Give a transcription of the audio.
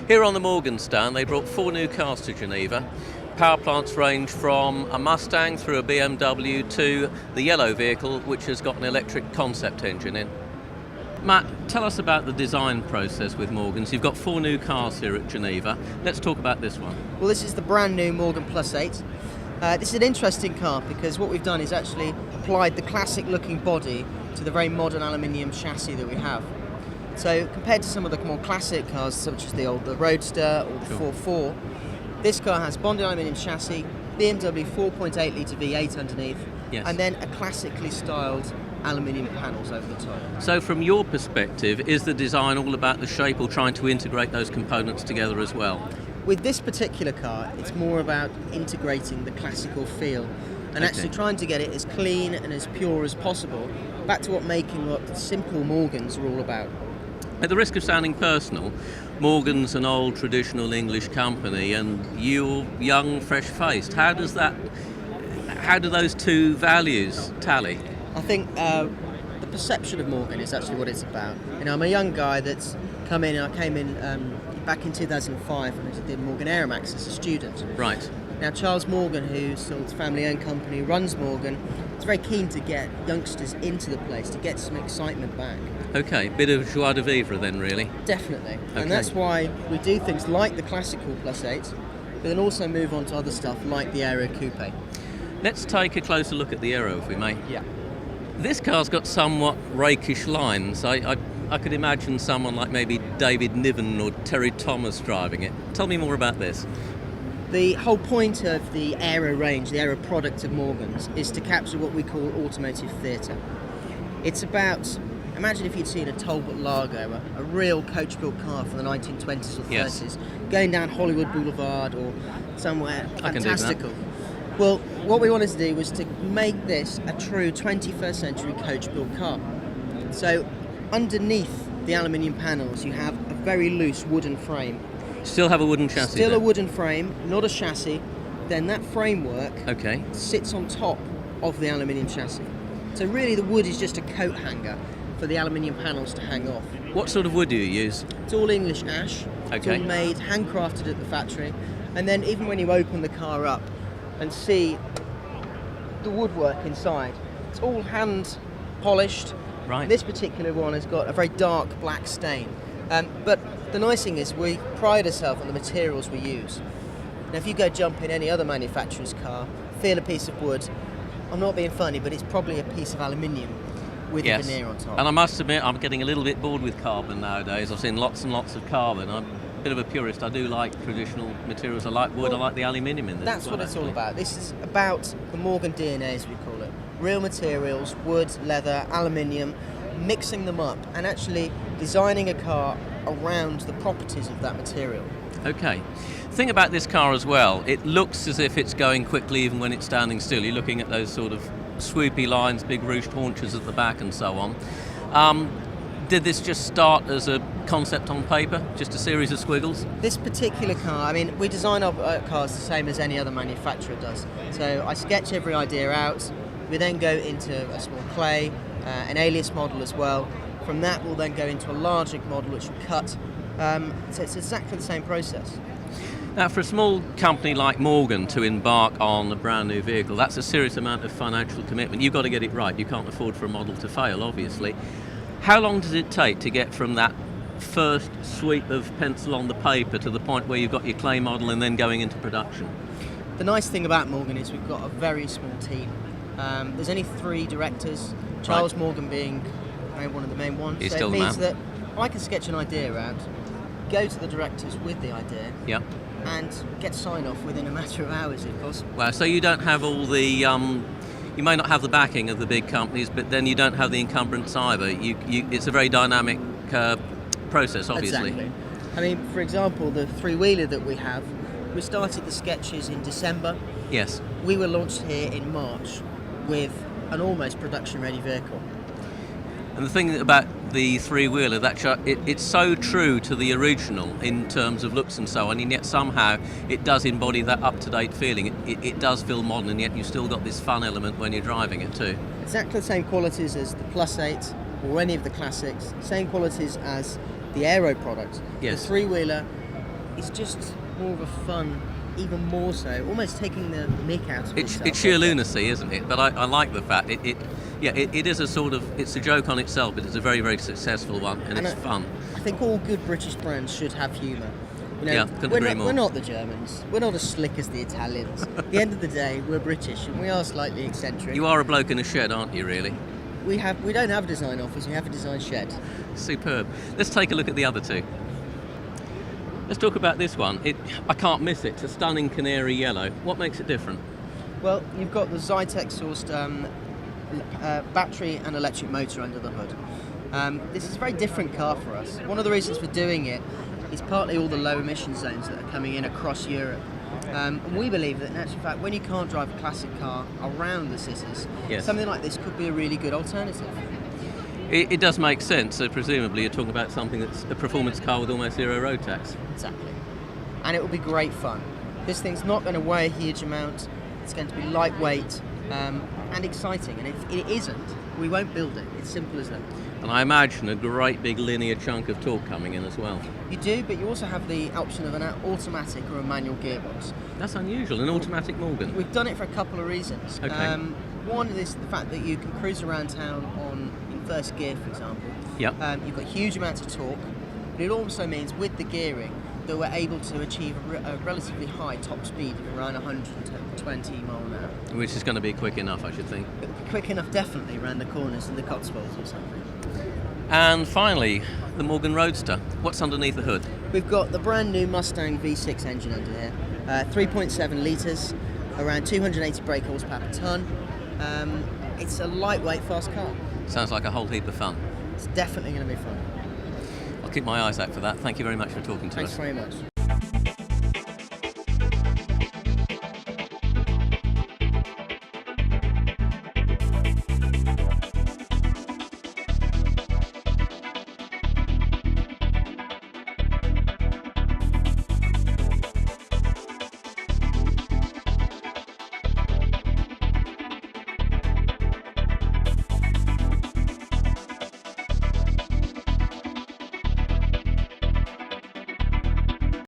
Here on the Morgan stand, they brought 4 new cars to Geneva. Power plants range from a Mustang through a BMW to the yellow vehicle, which has got an electric concept engine in. Matt, tell us about the design process with Morgans. You've got 4 new cars here at Geneva. Let's talk about this one. Well, this is the brand new Morgan Plus 8. This is an interesting car because what we've done is actually applied the classic looking body to the very modern aluminium chassis that we have. So compared to some of the more classic cars such as the Roadster or the 4.4, this car has bonded aluminium chassis, BMW 4.8 litre V8 underneath, yes, and then a classically styled aluminium panels over the top. So from your perspective, is the design all about the shape or trying to integrate those components together as well? With this particular car, it's more about integrating the classical feel and actually trying to get it as clean and as pure as possible, back to what simple Morgans are all about. At the risk of sounding personal, Morgan's an old traditional English company and you're young, fresh-faced. How do those two values tally? I think the perception of Morgan is actually what it's about. You know, I'm a young guy that's come in, and I came in back in 2005 when I did Morgan Aeromax as a student. Right. Now Charles Morgan, who's sort of family-owned company, runs Morgan, is very keen to get youngsters into the place, to get some excitement back. Okay, bit of joie de vivre then, really. Definitely. Okay. And that's why we do things like the classical Plus 8, but then also move on to other stuff like the Aero Coupe. Let's take a closer look at the Aero, if we may. Yeah. This car's got somewhat rakish lines. I could imagine someone like maybe David Niven or Terry Thomas driving it. Tell me more about this. The whole point of the Aero range, the Aero product of Morgan's, is to capture what we call automotive theatre. It's about, imagine if you'd seen a Talbot Lago, a real coach-built car from the 1920s or 30s, yes, going down Hollywood Boulevard or somewhere fantastical. I can do that. Well, what we wanted to do was to make this a true 21st century coach-built car. So underneath the aluminium panels, you have a very loose wooden frame. Still have a wooden chassis? Still a wooden frame, not a chassis. Then that framework sits on top of the aluminium chassis. So really the wood is just a coat hanger for the aluminium panels to hang off. What sort of wood do you use? It's all English ash. Okay. It's all made, handcrafted at the factory. And then even when you open the car up and see the woodwork inside, it's all hand polished. Right. This particular one has got a very dark black stain. But the nice thing is we pride ourselves on the materials we use. Now if you go jump in any other manufacturer's car, feel a piece of wood, I'm not being funny, but it's probably a piece of aluminium with a veneer on top. And I must admit, I'm getting a little bit bored with carbon nowadays. I've seen lots and lots of carbon. I'm a bit of a purist. I do like traditional materials. I like wood, I like the aluminium in this. That's what it's all about. This is about the Morgan DNA, as we call it. Real materials, wood, leather, aluminium, mixing them up and actually designing a car around the properties of that material. Okay. The thing about this car as well, it looks as if it's going quickly even when it's standing still. You're looking at those sort of swoopy lines, big ruched haunches at the back and so on. Did this just start as a concept on paper, just a series of squiggles? This particular car, I mean, we design our cars the same as any other manufacturer does. So I sketch every idea out, we then go into a small clay, an alias model as well. From that we'll then go into a larger model which will cut. So it's exactly the same process. Now, for a small company like Morgan to embark on a brand new vehicle, that's a serious amount of financial commitment. You've got to get it right. You can't afford for a model to fail, obviously. How long does it take to get from that first sweep of pencil on the paper to the point where you've got your clay model and then going into production? The nice thing about Morgan is we've got a very small team. There's only 3 directors, Charles Morgan being one of the main ones. He's so still it the means man. that I can sketch an idea out, go to the directors with the idea, and get sign-off within a matter of hours, of course. Well, so you don't have all the... you may not have the backing of the big companies, but then you don't have the encumbrance either. It's a very dynamic process, obviously. Exactly. I mean, for example, the 3-wheeler that we have, we started the sketches in December. Yes. We were launched here in March with an almost production-ready vehicle. And the thing about the 3-wheeler, it's so true to the original in terms of looks and so on, and yet somehow it does embody that up-to-date feeling. It does feel modern, and yet you've still got this fun element when you're driving it too. Exactly the same qualities as the Plus 8 or any of the classics, same qualities as the Aero product. Yes. The 3-wheeler is just more of a fun, even more so, almost taking the mick out of itself. It's sheer lunacy, isn't it? But I like the fact it is a sort of, it's a joke on itself, but it's a very, very successful one, and it's fun. I think all good British brands should have humour. You know, Yeah, couldn't agree more. We're not the Germans. We're not as slick as the Italians. At the end of the day, we're British, and we are slightly eccentric. You are a bloke in a shed, aren't you, really? We don't have a design office. We have a design shed. Superb. Let's take a look at the other two. Let's talk about this one. I can't miss it. It's a stunning canary yellow. What makes it different? Well, you've got the Zytec sourced battery and electric motor under the hood. This is a very different car for us. One of the reasons for doing it is partly all the low emission zones that are coming in across Europe. And we believe that in actual fact, when you can't drive a classic car around the cities, Yes. something like this could be a really good alternative. It does make sense. So presumably you're talking about something that's a performance car with almost zero road tax. Exactly. And it will be great fun. This thing's not going to weigh a huge amount. It's going to be lightweight and exciting. And if it isn't, we won't build it. It's simple as that. And I imagine a great big linear chunk of torque coming in as well. You do, but you also have the option of an automatic or a manual gearbox. That's unusual, an automatic Morgan. We've done it for a couple of reasons. Okay. One is the fact that you can cruise around town in first gear, for example. Yep. You've got huge amounts of torque, but it also means with the gearing that we're able to achieve a relatively high top speed of around 120 mile an hour. Which is going to be quick enough, I should think. It'll be quick enough, definitely, around the corners in the Cotswolds or something. And finally, the Morgan Roadster. What's underneath the hood? We've got the brand new Mustang V6 engine under here, 3.7 litres, around 280 brake horsepower per tonne. It's a lightweight, fast car. Sounds like a whole heap of fun. It's definitely going to be fun. I'll keep my eyes out for that. Thank you very much for talking to us. Thanks very much.